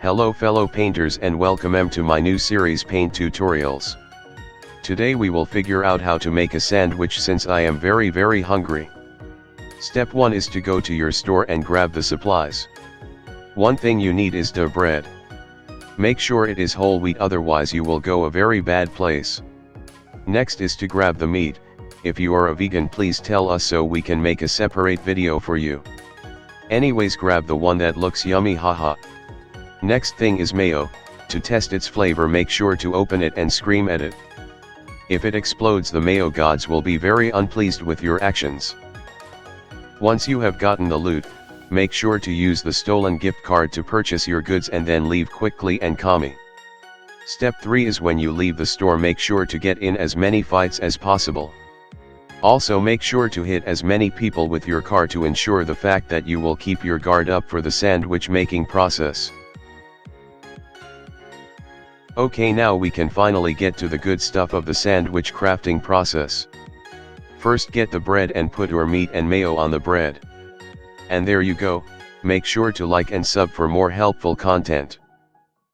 Hello fellow painters and welcome to my new series Paint Tutorials. Today we will figure out how to make a sandwich since I am very hungry. Step 1 is to go to your store and grab the supplies. One thing you need is dough bread. Make sure it is whole wheat, otherwise you will go a very bad place. Next is to grab the meat. If you are a vegan, please tell us so we can make a separate video for you. Anyways, grab the one that looks yummy, haha. Next thing is mayo. To test its flavor, make sure to open it and scream at it. If it explodes, the mayo gods will be very unpleased with your actions. Once you have gotten the loot, make sure to use the stolen gift card to purchase your goods and then leave quickly and calmly. Step 3 is when you leave the store, make sure to get in as many fights as possible. Also make sure to hit as many people with your car to ensure the fact that you will keep your guard up for the sandwich making process. Okay, now we can finally get to the good stuff of the sandwich crafting process. First, get the bread and put your meat and mayo on the bread. And there you go. Make sure to like and sub for more helpful content.